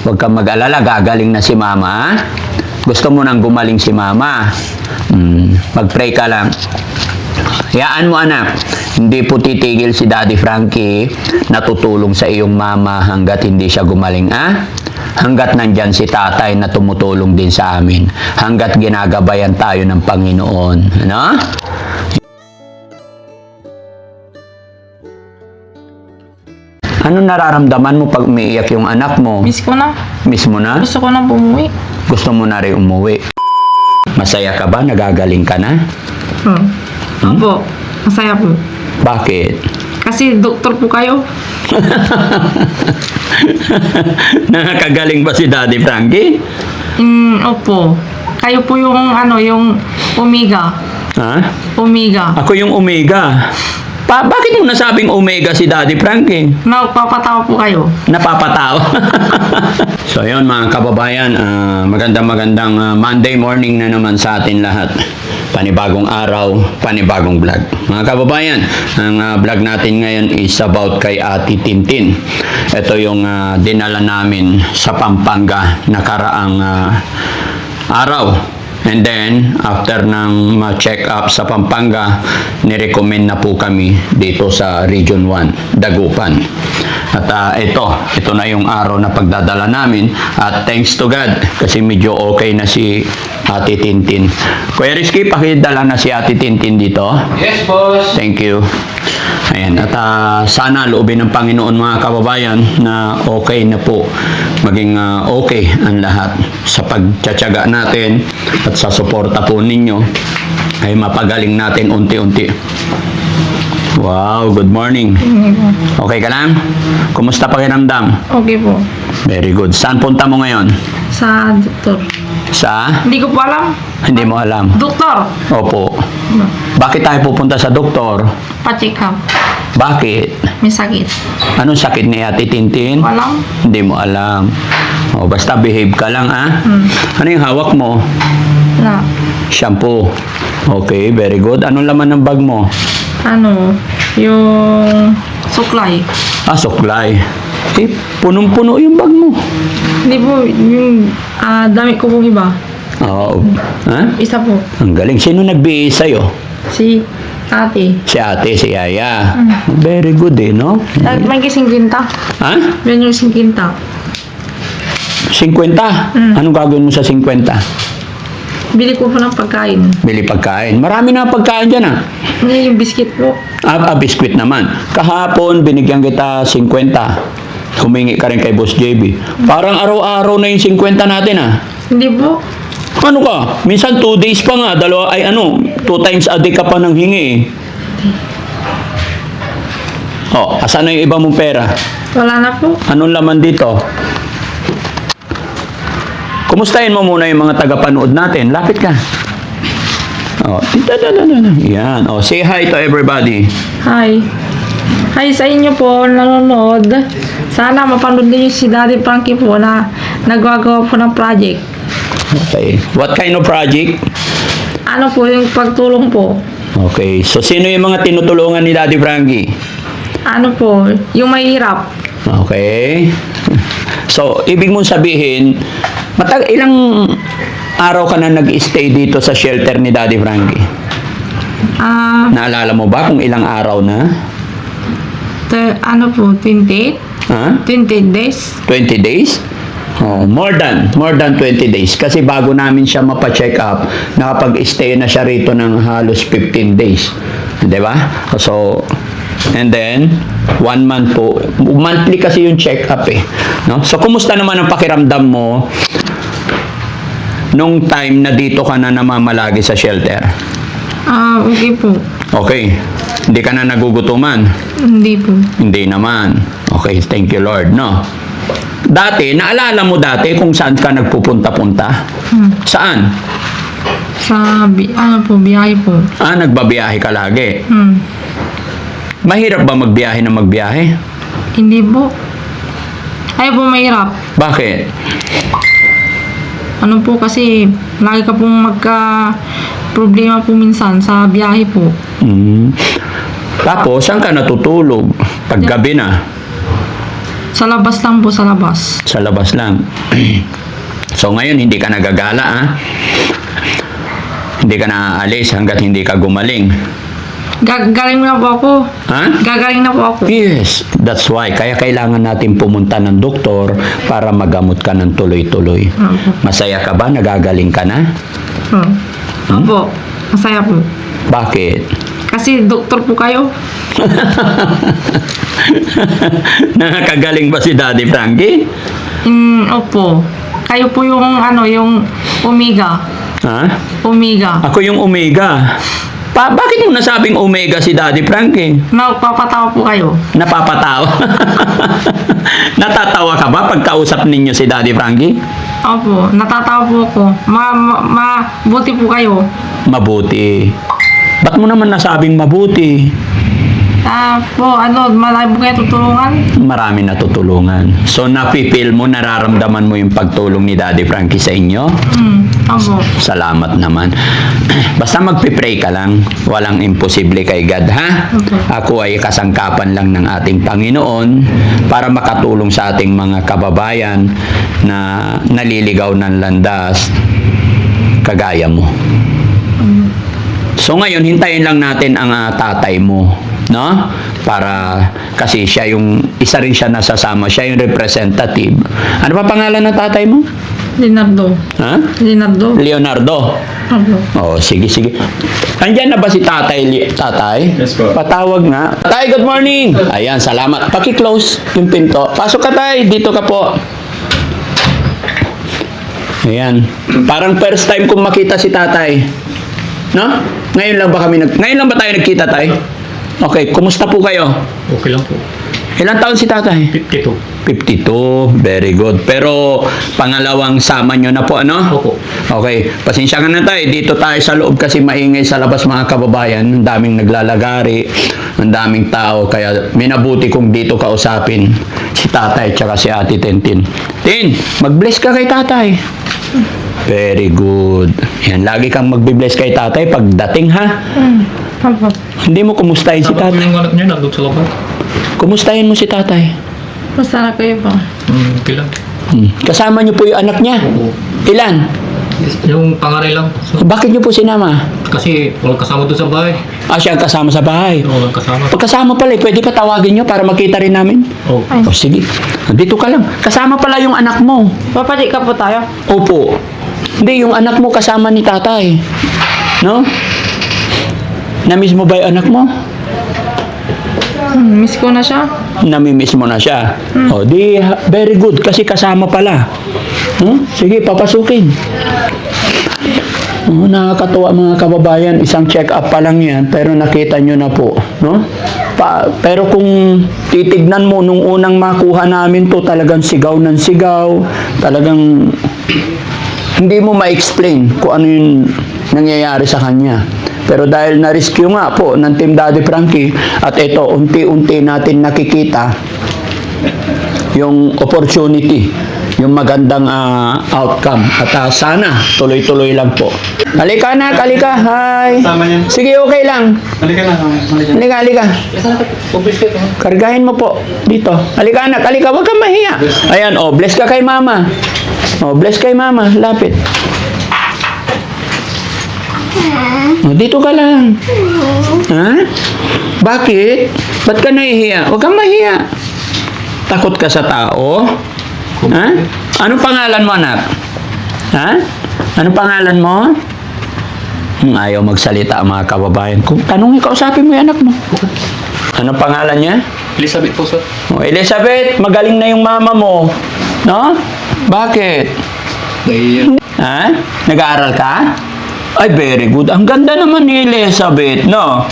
Huwag kang mag-alala, gagaling na si mama. Ha? Gusto mo nang gumaling si mama. Mag-pray ka lang. Hayaan mo anak, hindi po titigil si Daddy Frankie na tutulong sa iyong mama hanggat hindi siya gumaling. Hanggat nandyan si tatay na tumutulong din sa amin. Hanggat ginagabayan tayo ng Panginoon. Ano? Ano nararamdaman mo pag umiiyak yung anak mo? Miss ko na. Miss mo na? Gusto ko na umuwi. Gusto mo na rin umuwi. Masaya ka ba? Nagagaling ka na? Opo. Masaya po. Bakit? Kasi doktor po kayo. Nakakagaling ba si Daddy Frankie? Opo. Kayo po yung yung Omega. Ha? Omega. Ako yung Omega. Bakit mo nasabing Omega si Daddy Frankie? Nagpapatawa po kayo. Napapatawa. So yun mga kababayan, magandang Monday morning na naman sa atin lahat. Panibagong araw, panibagong vlog. Mga kababayan, ang vlog natin ngayon is about kay Ate Tintin. Ito yung dinala namin sa Pampanga nakaraang araw. And then, after ng ma-check up sa Pampanga, nirecommend na po kami dito sa Region 1, Dagupan. At ito na yung araw na pagdadala namin. At thanks to God, kasi medyo okay na si Ate Tintin. Kuya Rizky, pakidala na si Ate Tintin dito. Yes, boss. Thank you. Ayan. At sana loobin ng Panginoon mga kababayan na okay na po. Maging okay ang lahat sa pagtsatsaga natin at sa suporta po ninyo ay mapagaling natin unti-unti. Wow, good morning. Okay ka lang? Kumusta pakiramdam? Okay po. Very good. Saan punta mo ngayon? Sa doktor. Sa? Hindi ko po alam. Hindi mo alam. Doktor. Opo. Bakit tayo pupunta sa doktor? Pa-check up. Bakit? May sakit. Anong sakit ni Ate Tintin? Walang. Hindi mo alam. O, basta behave ka lang, Ano yung hawak mo? Na. Shampoo. Okay, very good. Anong laman ng bag mo? Yung suklay. Suklay. Punong-puno yung bag mo. Hindi po, yung damit ko pong iba. Oo. Isa po. Ang galing. Sino nagbigay sa'yo? Si ate. Si ate, si Yaya. Very good no? May kising kinta. Yan yung singkinta. 50? Anong gagawin mo sa 50? Bili ko po ng pagkain. Bili pagkain. Marami na pagkain dyan Hindi, yung biscuit po. Biscuit naman. Kahapon, binigyan kita 50. Humingi ka rin kay Boss JB. Parang araw-araw na yung 50 natin Hindi po. Ano ka? Minsan 2 days pa nga. 2 times a day ka pa nang hingi. Asan na yung iba mong pera? Wala na po. Anong laman dito? Kumustahin mo muna yung mga tagapanood natin. Lapit ka. Yan. Say hi to everybody. Hi. Hi sa inyo po, nanonood. Sana mapanood niyo si Daddy Frankie po na nagwagawa po ng project. Okay. What kind of project? Ano po yung pagtulong po? Okay. So, sino yung mga tinutulungan ni Daddy Frankie? Ano po, yung mahirap. Okay. So, ibig mong sabihin, ilang araw ka na nag-stay dito sa shelter ni Daddy Frankie? Naalala mo ba kung ilang araw na? 28? 28 days? 20 days? More than 20 days. Kasi bago namin siya mapa-check up, nakapag-stay na siya rito ng halos 15 days. Diba? So, and then, 1 month po. Monthly kasi yung check up No? So, kumusta naman ang pakiramdam mo nung time na dito ka na namamalagi sa shelter? Okay po. Okay. Hindi ka na nagugutuman? Hindi po. Hindi naman. Okay, thank you Lord, no? Dati, naalala mo dati kung saan ka nagpupunta-punta? Saan? Sa, biyahe po. Nagbabiyahe ka lagi. Mahirap ba magbiyahe na magbiyahe? Hindi po. Ay po, mahirap. Bakit? Ano po kasi, lagi ka pong problema po minsan sa biyahe po. Tapos, saan ka natutulog? Pag gabi na? Sa labas lang po, sa labas. Sa labas lang. So ngayon, hindi ka nagagala, ha? Hindi ka naaalis hanggat hindi ka gumaling. Gagaling na po ako. Ha? Gagaling na po ako. Yes, that's why. Kaya kailangan natin pumunta ng doktor para magamot ka ng tuloy-tuloy. Opo. Masaya ka ba? Nagagaling ka na? Opo. Masaya po. Bakit? Kasi doktor po kayo. Nakakagaling ba si Daddy Frankie? Opo. Kayo po yung yung Omega. Ha? Omega. Ako yung Omega. Bakit mo nasabing Omega si Daddy Frankie? Nagpapatawa po kayo. Napapatawa. Natatawa ka ba pag kausap ninyo si Daddy Frankie? Opo. Natatawa po ako. Mabuti po kayo. Mabuti. Ba't mo naman nasabing mabuti? Malay po kayo tutulungan. Marami natutulungan. So, napipil mo, nararamdaman mo yung pagtulong ni Daddy Frankie sa inyo? Opo. Salamat naman. Basta magpipray ka lang. Walang imposible kay God, ha? Okay. Ako ay kasangkapan lang ng ating Panginoon para makatulong sa ating mga kababayan na naliligaw ng landas kagaya mo. So ngayon, hintayin lang natin ang tatay mo, no? Para, kasi siya yung, isa rin siya nasasama, siya yung representative. Ano pa pangalan ng tatay mo? Leonardo. Ha? Leonardo. Leonardo. Opo. Oh, sige, sige. Andyan na ba si tatay? Tatay? Yes, po. Patawag nga. Tay, good morning! Ayan, salamat. Paki-close yung pinto. Pasok ka, tay. Dito ka po. Ayan. Parang first time kong makita si tatay. No? Ngayon lang ba tayo nagkita, tay? Okay, kumusta po kayo? Okay lang po. Ilang taon si tatay? 52. 52, very good. Pero pangalawang sama nyo na po, ano? Opo. Okay, pasensya ka na tayo. Dito tayo sa loob kasi maingay sa labas mga kababayan. Ang daming naglalagari, ang daming tao. Kaya minabuti kong dito kausapin si tatay tsaka si ate Tintin. Tin, mag-bless ka kay tatay. Very good. Yan, lagi kang magbi-bless kay tatay pagdating, ha? Opo. Hindi mo kumustahin si Dapat po tatay. yung anak niya nandun sa labas. Kumustahin mo si tatay. Basta na kayo po. Okay lang. Kasama niyo po yung anak niya. Oo. Ilan? Yung pangaray lang. So, Bakit niyo po sinama? kasi walang kasama doon sa bahay. Siya ang kasama sa bahay. Walang kasama. Pagkasama pala, pwede pa tawagin nyo para makita rin namin? Oh. Ay. O sige, dito ka lang. Kasama pala yung anak mo. Papalik ka po tayo. Opo. Hindi, yung anak mo kasama ni tatay. No? Namiss mo ba yung anak mo? Miss ko na siya. Namimiss mo na siya. O, di, very good, kasi kasama pala. Sige, papasukin. Nakakatuwa mga kababayan, isang check-up pa lang yan, pero nakita nyo na po. No? Pero kung titignan mo, nung unang makuha namin to, talagang sigaw ng sigaw, talagang hindi mo ma-explain kung ano yung nangyayari sa kanya. Pero dahil na-rescue nga po ng Team Daddy Frankie, at ito, unti-unti natin nakikita yung opportunity, yung magandang outcome. At sana, tuloy-tuloy lang po. Halika anak, halika. Hi. Tama niyan. Sige, okay lang. Halika na. Halika, halika. Pablis ka. Kargahin mo po dito. Halika anak, halika. Huwag kang mahiya. Ayan, bless ka kay mama. Bless kay mama. Lapit. Dito ka lang. Ha? Bakit? Ba't ka nahihiya? Huwag kang mahiya. Takot ka sa tao? Ha? Anong pangalan mo, anak? Ha? Anong pangalan mo? Ayaw magsalita ang mga kababayan. Kung tanongin, kausapin mo yung anak mo. Anong pangalan niya? Elizabeth po, sir. Elizabeth, magaling na yung mama mo. No? Bakit? Ha? Nag-aaral ka? Ay, very good. Ang ganda naman ni Elizabeth, no?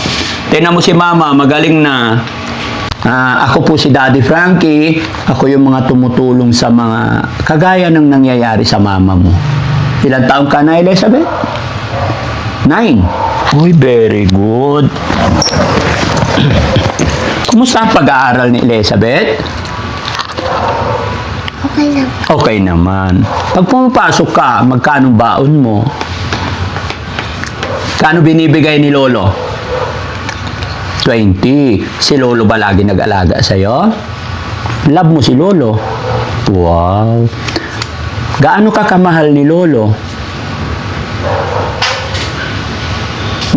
Tingnan mo si mama, magaling na. Ako po si Daddy Frankie. Ako yung mga tumutulong sa mga kagaya ng nangyayari sa mama mo. Ilang taon ka na, Elizabeth? 9. Uy, very good. Kumusta ang pag-aaral ni Elizabeth? Okay lang. Okay naman. Pag pumapasok ka, magkano baon mo? Kano binibigay ni Lolo? 20. Si Lolo ba lagi nag-alaga sa'yo? Love mo si Lolo? Wow. Gaano ka kamahal ni Lolo?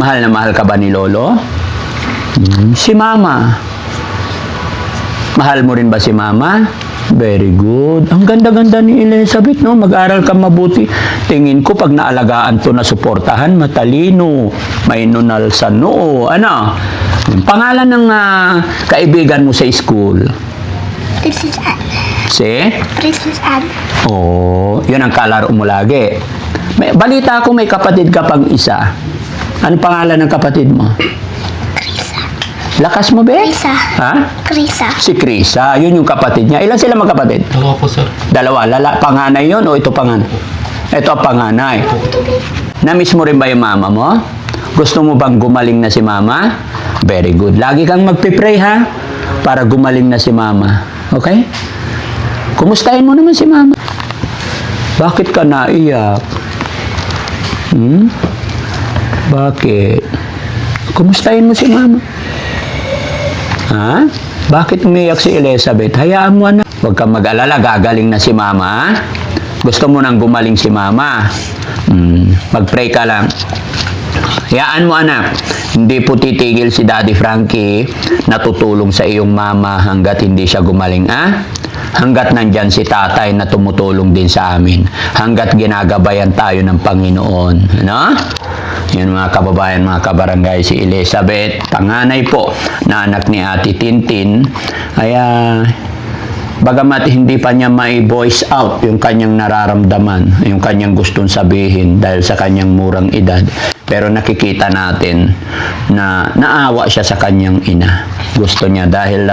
Mahal na mahal ka ba ni Lolo? Si Mama? Mahal mo rin ba si Mama? Very good. Ang ganda-ganda ni Elizabeth, no? Mag-aral ka mabuti. Tingin ko pag naalagaan to na suportahan, matalino, may nunal sa noo. Ano? Pangalan ng kaibigan mo sa school? Princess Anne. Si? Princess Anne. Oh, yun ang kalaro mo lagi. Balita ko may kapatid ka pang isa. Anong pangalan ng kapatid mo? Krisa. Lakas mo, be? Krisa. Ha? Krisa. Si Krisa, yun yung kapatid niya. Ilan sila magkapatid? Dalawa po, sir. Dalawa. Panganay yun o ito panganay? Ito ang panganay. Na-miss mo rin ba yung mama mo? Gusto mo bang gumaling na si mama? Very good. Lagi kang magpipray, ha? Para gumaling na si mama. Okay? Kumustahin mo naman si mama. Bakit ka naiyak? Bakit? Kumustahin mo si mama. Ha? Bakit umiyak si Elizabeth? Hayaan mo na. Huwag kang mag-alala, gagaling na si mama. Gusto mo nang gumaling si mama. Mag-pray ka lang. Hayaan mo, anak. Hindi po titigil si Daddy Frankie na tutulong sa iyong mama hanggat hindi siya gumaling, hanggat nandyan si tatay na tumutulong din sa amin. Hanggat ginagabayan tayo ng Panginoon. Ano? Yan mga kababayan, mga kabarangay, si Elizabeth, panganay po na anak ni Ate Tintin. Kaya, bagamat hindi pa niya mai-voice out yung kanyang nararamdaman, yung kanyang gustong sabihin dahil sa kanyang murang edad. Pero nakikita natin na naawa siya sa kanyang ina. Gusto niya dahil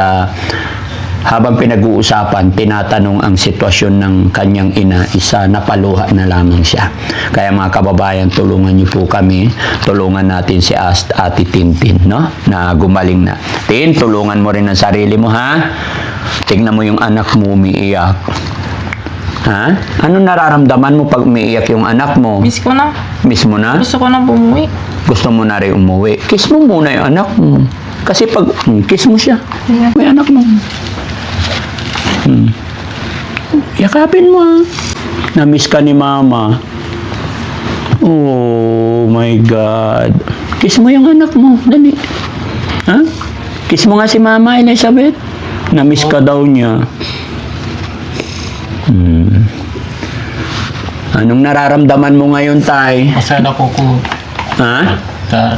habang pinag-uusapan, tinatanong ang sitwasyon ng kanyang ina, isa napaluha na lamang siya. Kaya mga kababayan, tulungan niyo po kami, tulungan natin si Ate Tintin, no? Na gumaling na. Tin, tulungan mo rin ang sarili mo, ha? Tingnan mo yung anak mo umiiyak. Ha? Anong nararamdaman mo pag umiiyak yung anak mo? Miss ko na. Miss mo na? Gusto ko na bumuwi. Gusto mo na rin umuwi. Kiss mo muna yung anak mo. Kasi pag kiss mo siya, may anak mo. Yakapin mo, ha? Na-miss ka ni mama. Oh my God. Kiss mo yung anak mo. Dali. Ha? Kiss mo nga si mama, Elizabeth. Na-miss ka daw niya. Anong nararamdaman mo ngayon, Tay? Masaya na po ko. Ha?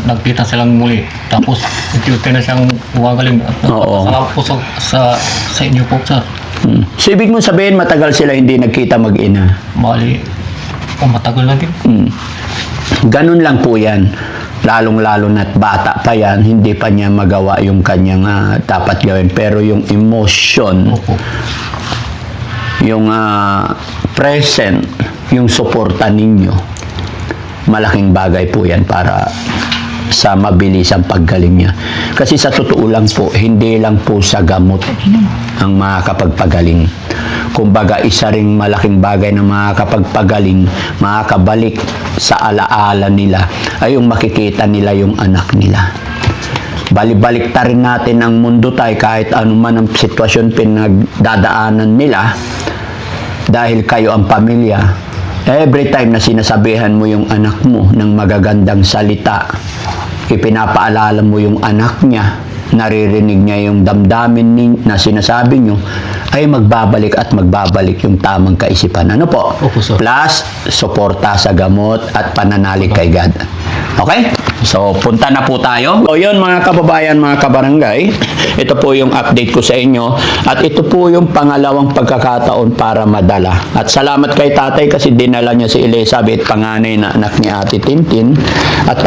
Nagkita silang muli. Tapos, unti-unti na siyang umagaling. Oo. Salamat po sa inyo po, sir. So, ibig mo sabihin, matagal sila hindi nagkita mag-ina. Bali, matagal na din. Ganun lang po yan. Lalong-lalo na't bata pa yan, hindi pa niya magawa yung kanyang dapat gawin. Pero yung emotion, Opo. yung present, yung suporta ninyo, malaking bagay po yan para sa mabilisang paggaling niya. Kasi sa totoo lang po, hindi lang po sa gamot ang makakapagpagaling. Kumbaga, isa ring malaking bagay na makakapagpagaling, makakabalik sa alaala nila, ay yung makikita nila yung anak nila. Balik ta rin natin ang mundo tayo kahit anuman ang sitwasyon pinagdadaanan nila, dahil kayo ang pamilya. Every time na sinasabihan mo yung anak mo ng magagandang salita, ipinapaalala mo yung anak niya, naririnig niya yung damdamin na sinasabi nyo, ay magbabalik at magbabalik yung tamang kaisipan. Ano po? Opo, sir. Plus, suporta sa gamot at pananalig kay God. Okay? So, punta na po tayo. So, yun mga kababayan, mga kabarangay. Ito po yung update ko sa inyo. At ito po yung pangalawang pagkakataon para madala. At salamat kay tatay kasi dinala niya si Elizabeth, panganay na anak ni Ate Tintin. At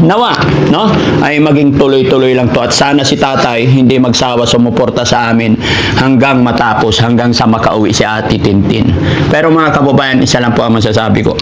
nawa, no? Ay maging tuloy-tuloy lang to. At sana si tatay hindi magsawa sumuporta sa amin hanggang matapos, hanggang sa makauwi si Ate Tintin. Pero mga kababayan, isa lang po ang masasabi ko.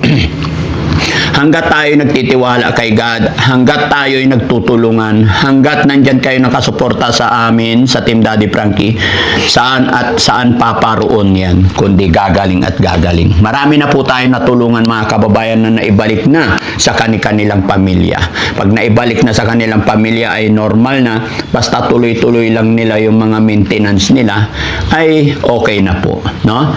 hanggat tayo nagtitiwala kay God, hanggat tayo nagtutulungan, hanggat nandyan kayo nakasuporta sa amin, sa Team Daddy Frankie, saan at saan paparoon yan, kundi gagaling at gagaling. Marami na po tayo natulungan mga kababayan na naibalik na sa kanilang pamilya. Pag naibalik na sa kanilang pamilya ay normal na, basta tuloy-tuloy lang nila yung mga maintenance nila, ay okay na po, no?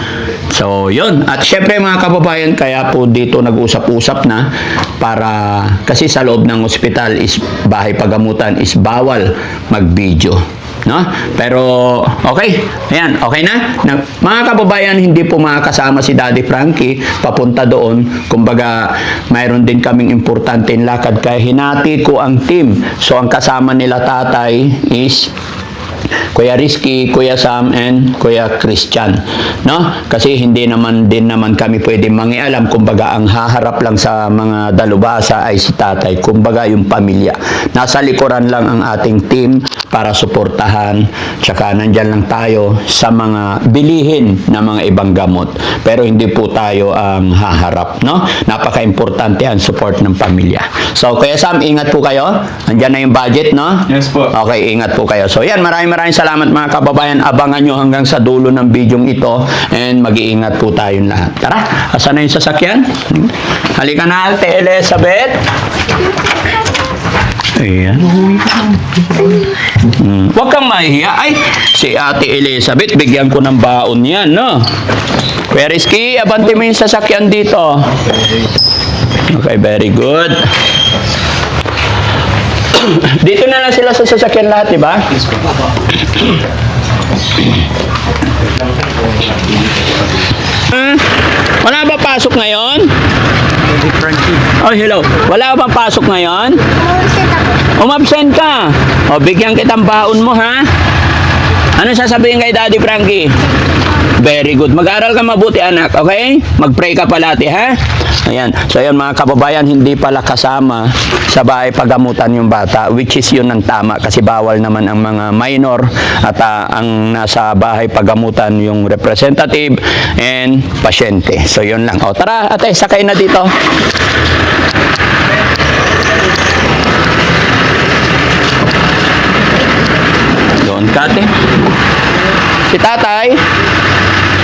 So, yun. At syempre mga kababayan, kaya po dito nag-usap-usap na para, kasi sa loob ng ospital is bahay pagamutan is bawal mag-video. No? Pero, okay. Ayan, okay na? Mga kababayan, hindi po makakasama si Daddy Frankie papunta doon. Kumbaga, mayroon din kaming importanteng lakad kaya hinati ko ang team. So, ang kasama nila tatay is Kuya Rizky, Kuya Sam, and Kuya Christian. No? Kasi hindi naman kami pwede mangialam. Kumbaga, ang haharap lang sa mga dalubhasa ay si tatay. Kumbaga, yung pamilya. Nasa likuran lang ang ating team para suportahan. Tsaka, nandyan lang tayo sa mga bilihin na mga ibang gamot. Pero hindi po tayo ang haharap. No? Napaka-importante ang support ng pamilya. So, Kuya Sam, ingat po kayo. Andyan na yung budget, no? Yes po. Okay, ingat po kayo. So, yan, maraming salamat mga kababayan. Abangan nyo hanggang sa dulo ng bidyong ito and mag-iingat po tayong lahat. Tara, asan na yung sasakyan? Halika na, Ate Elizabeth. Ayan. Huwag kang mahihiya. Ay, si Ate Elizabeth, bigyan ko ng baon yan, no? Kuya Rizky, abante mo yung sasakyan dito. Okay, very good. Dito na lang sila sa sasakyan lahat, di ba? Wala ba pasok ngayon? Oh, hello. Wala ba pasok ngayon? Umabsent ka. O, bigyan kitang baon mo, ha? Ano sasabihin kay Daddy Frankie? Very good. Mag-aral ka mabuti, anak. Okay? Mag-pray ka palati, ha? Ayan. So, ayan mga kababayan, hindi pala kasama sa bahay pagamutan yung bata, which is yun ang tama kasi bawal naman ang mga minor at ang nasa bahay pagamutan yung representative and pasyente. So, yun lang. O, tara, ate, sakay na dito. Doon ka, ate. Si tatay.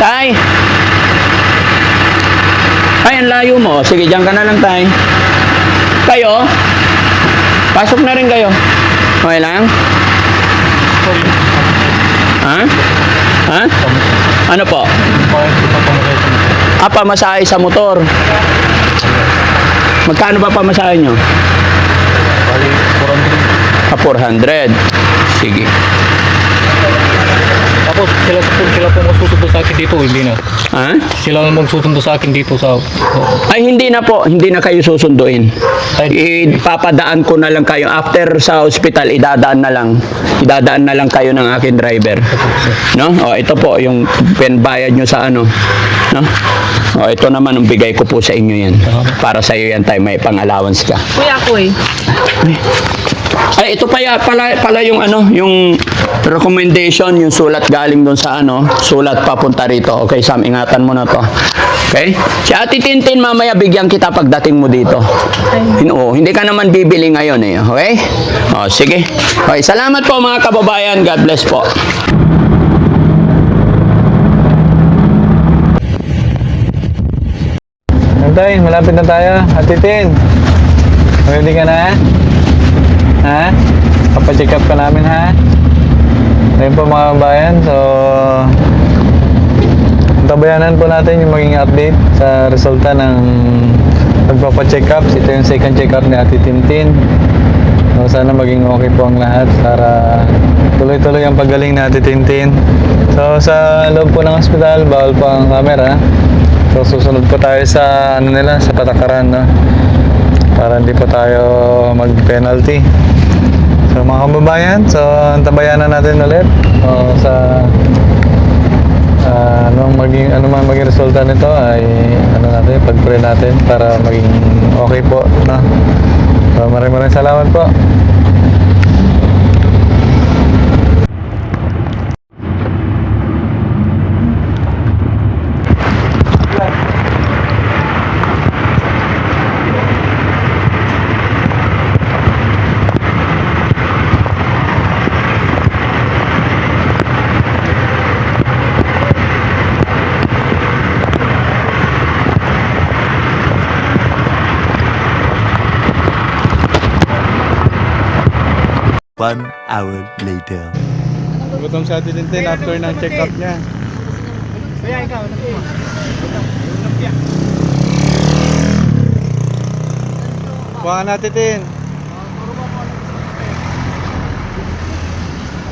Tay. Ay, ang layo mo. Sige, dyan ka na lang, tay. Kayo? Pasok na rin kayo. Okay lang? Ha? Ha? Ano po? Pamasahe sa motor. Magkano ba pamasahe nyo? 400. Sige. Tapos sila po magsusundo sa akin dito, hindi na. Ha? Sila ang magsusundo sa akin dito sa... Ay, hindi na po. Hindi na kayo susunduin. Ipapadaan ko na lang kayo. After sa hospital, idadaan na lang. Idadaan na lang kayo ng akin driver. No? O, ito po yung penbayad nyo sa ano. No? O, ito naman ang bigay ko po sa inyo yan. Para sa iyo yan tayo, may pang-allowance ka. Kuya, kuy. Ay, ito pala yung ano, yung recommendation, yung sulat galing doon sa ano, sulat papunta rito. Okay, Sam, ingatan mo na to. Okay? Si Ate Tintin, mamaya bigyan kita pagdating mo dito. Hindi ka naman bibili ngayon eh. Okay? O, sige. Okay, salamat po mga kababayan. God bless po. Antay, malapit na tayo. Ate Tin, ready ka na? Ha? Papacheck up ka namin, ha? Ayun po mga bayan, so tabayanan po natin yung maging update sa resulta ng pagpapacheck up. Ito yung second check up ni Ate Tintin. So sana maging okay po ang lahat para tuloy-tuloy ang paggaling ni Ate Tintin. So sa loob po ng ospital, bawal po ang camera. So susunod po tayo sa ano nila, sa patakaran, no? Para hindi po tayo mag-penalty. So mga kababayan, so antabayanan natin ulit sa ano man maging resulta nito ay ano natin, pag-pray natin para maging okay po, no? So maraming salamat po. 1 hour later. Gutom si Ate Tintin after ng check-up niya. Kuha natin Tin.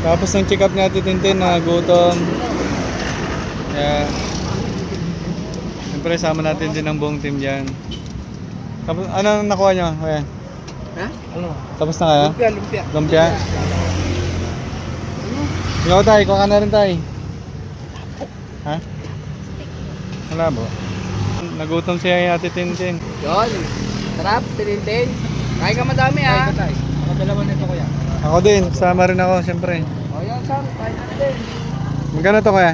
Tapos ng check-up ni Ate Tintin na gutom. Kaya siyempre sama natin din ang buong team dyan. Tapos ano nakuha nyo? Kuya? Ha? Ano? Tapos na kaya? Lumpia. Lumpia? Ikaw tay, kuha ka na rin tay. Ha? Wala ba? Nagutom siya yung Ate Tintin. Yun. Sarap, tinintin. Kain ka madami ha. Ako dalawa nito kuya. Ako din, sama rin ako siyempre. O yan, Sam. Kain na din. Magkano to kuya?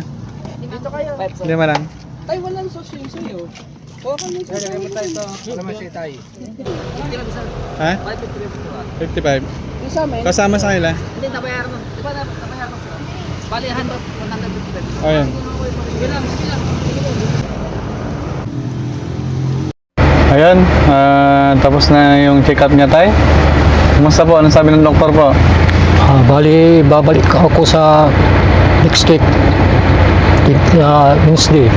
Dito kayo. 5 lang. Tay, walang sauce yung sa'yo. Kuha ka nito. Kaya mo tayo ito. Kalamansi tayo. Ha? 55. Isa may. Kasama sa kanila? Hindi, nabayaran mo. Di ba nabayaran mo sila? Bali, 100. O yan. Sige lang. Ayun, tapos na yung check-up niya tay. Kumusta po? Anong sabi ng doktor po? Bali, babalik ako sa next week. Wednesday.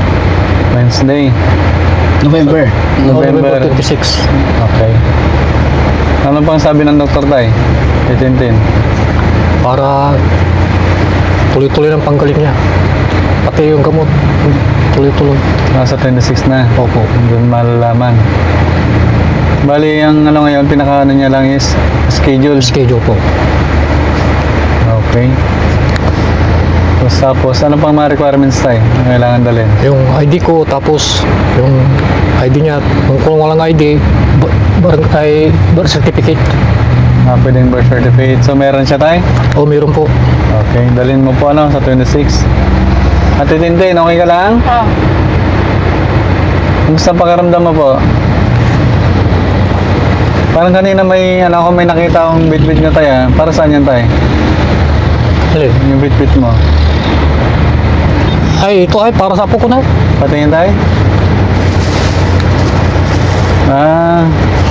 Wednesday. November 26. Okay. Ano pang sabi ng doktor tay? Titintin. Para tuloy-tuloy ng panggaling niya. Pati yung gamot, tuloy-tuloy. Nasa 26 na. Opo. Doon malalaman. Bali, ang ano ngayon, pinaka ano niya lang is schedule. Schedule po. Okay. Tapos, ano pang mga requirements tayo na kailangan dalhin? Yung ID ko, tapos yung ID niya, kung walang ID, birth certificate. Pwedeng birth certificate. So, meron siya tayo? O meron po. Okay, dalhin mo po ano sa 26. Ate Tintin, okay ka lang? Kumusta pakiramdam mo po? Parang kanina may may nakita akong bit-bit na tayo. Para saan yan tayo? Alin? Yung bit-bit mo. Ay, ito ay para sa apo ko na. Patingin tayo?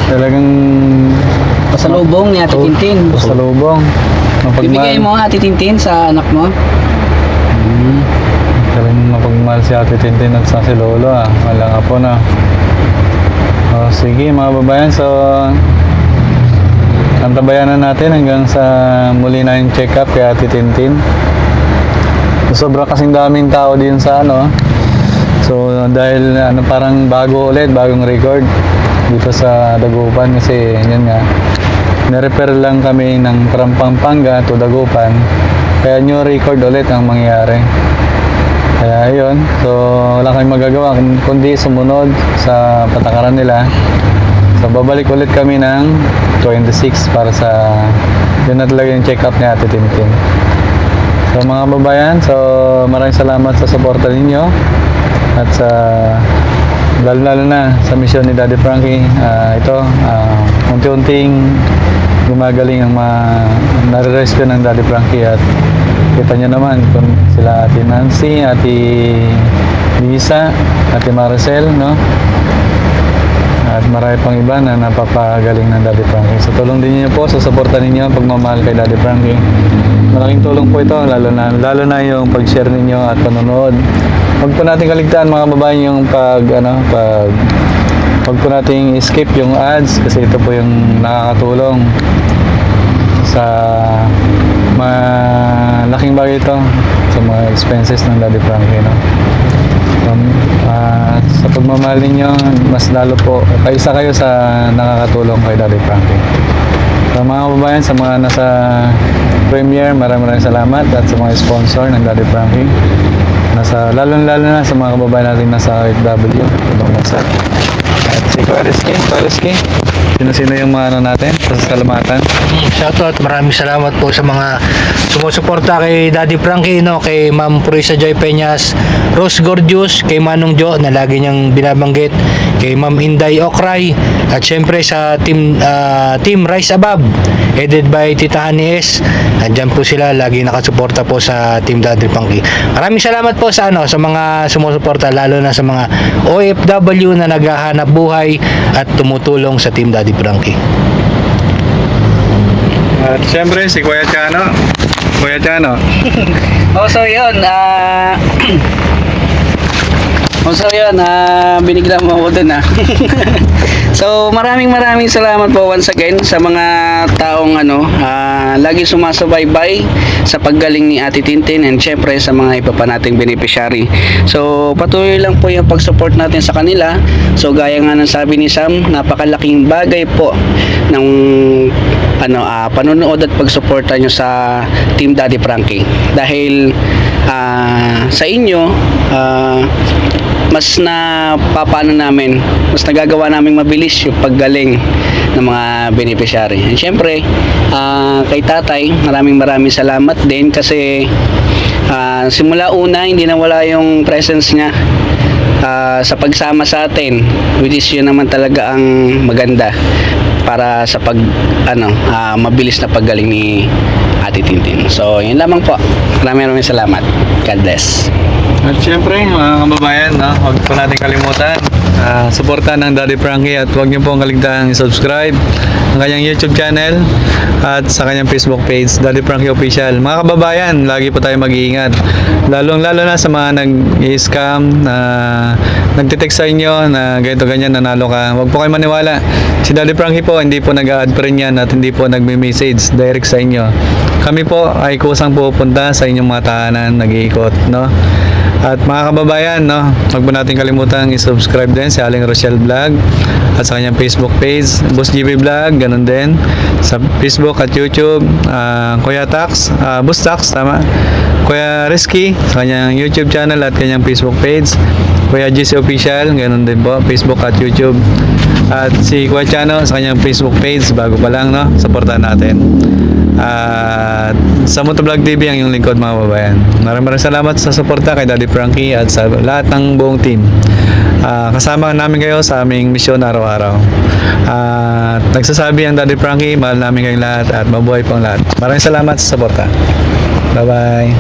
Talagang Pasalubong ni Ate Tintin. pasalubong. Bibigay mo Ate Tintin sa anak mo. Talagang mapagmahal si Ate Tintin at sa si Lolo Wala nga po na. Sige mga babayan, so antabayanan natin hanggang sa muli na yung check-up kay Ate Tintin. Sobra kasing daming tao din sa so dahil parang bagong record dito sa Dagupan kasi yun nga na-refer lang kami ng from Pampanga to Dagupan kaya new record ulit ang mangyayari. Kaya yun, so wala kayong magagawa kundi sumunod sa patakaran nila. So babalik ulit kami ng 26 para sa yun na talaga yung check-up ni Ate Tintin. So mga babayan, so maraming salamat sa suporta ninyo at sa lalo na sa misyon ni Daddy Frankie. Unti-unting gumagaling ang nare-rescue ng Daddy Frankie at kita nyo naman kung sila Ate Nancy, Ate Lisa, Ate Maricel, no? At marami pang iba na napapagaling ng Daddy Frankie. So tulong din niyo po sa suporta ninyo ang pagmamahal kay Daddy Frankie. Malaking tulong po ito, lalo na yung pag-share ninyo at panonood. Huwag po natin kaligtaan mga babae yung huwag po natin skip yung ads kasi ito po yung nakakatulong sa malaking bagay ito sa mga expenses ng Daddy Frankie, no? Sa pagmamahal ninyo, mas lalo po kaisa kayo sa nakakatulong kay Daddy Frankie. Sa mga kababayan, sa mga nasa premiere, maraming salamat at sa mga sponsor ng Daddy Frankie. Lalo na sa mga kababayan natin nasa OFW, ibang bansa. At si Koreski. Sino-sino yung mga natin sa salamatan? Shoutout, maraming salamat po sa mga sumusuporta kay Daddy Frankie, kay Ma'am Purisa Joy Peñas, Rose Gorgeous, kay Manong Jo na lagi niyang binabanggit, kay Ma'am Inday Okray, at syempre sa team Rise Above, headed by Tita Honey S. Andyan po sila, lagi nakasuporta po sa Team Daddy Frankie. Maraming salamat po sa mga sumusuporta, lalo na sa mga OFW na naghahanap buhay at tumutulong sa Team Daddy Frankie. At syempre, si Kuya Chano. Kuya Chano. So yun, binigla mo ako dun So maraming salamat po once again sa mga taong lagi sumasabay-bay sa paggaling ni Ate Tintin, and syempre sa mga iba pa nating beneficiary. So patuloy lang po yung pag-support natin sa kanila. So gaya nga ng sabi ni Sam, napakalaking bagay po ng panonood at pagsuporta nyo sa Team Daddy Frankie, dahil sa inyo mas napapano namin, mas nagagawa namin mabilis yung paggaling ng mga beneficiary. And syempre kay tatay, maraming salamat din, kasi simula una hindi nawala yung presence niya sa pagsama sa atin, which is yun naman talaga ang maganda para sa mabilis na paggaling ni Ate Tintin. So yun lamang po, maraming salamat. God bless. At syempre, mga kababayan, huwag po natin kalimutan suportahan ng Daddy Frankie, at huwag niyo pong kaligtaan i-subscribe ang kanyang YouTube channel at sa kanyang Facebook page, Daddy Frankie Official. Mga kababayan, lagi po tayo mag-iingat, lalo na sa mga nag-i-scam, nagtitext sa inyo na ganito ganyan, nanalo ka. Huwag po kayo maniwala. Si Daddy Frankie po, hindi po nag-a-add pa rin yan, at hindi po nagme-message direct sa inyo. Kami po ay kusang pupunta sa inyong mga tahanan, nag-iikot, no? At mga kababayan, huwag po natin kalimutan i-subscribe din si Aling Rochelle Vlog at sa kanyang Facebook page, Boss GB Vlog, ganun din sa Facebook at YouTube. Kuya Tax, Boss Tax, tama, Kuya Risky sa kanyang YouTube channel at kanyang Facebook page, Kuya GC Official, ganun din po, Facebook at YouTube, at si Kuya Chano sa kanyang Facebook page, bago pa lang, supportahan natin. At sa Motovlog TV ang yung lingkod, mga kababayan. Maraming salamat sa suporta kay Daddy Frankie at sa lahat ng buong team. Kasama namin kayo sa aming misyon araw-araw. Nagsasabi ang Daddy Frankie, mahal namin kayong lahat at mabuhay pang lahat. Maraming salamat sa suporta. Bye-bye.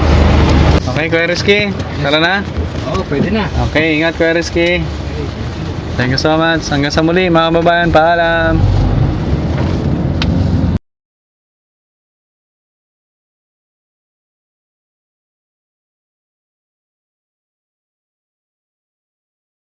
Okay, Kuya Rizky, tara na? Oo, pwede na. Okay, ingat Kuya Rizky. Thank you so much. Hanggang sa muli, mga kababayan. Paalam.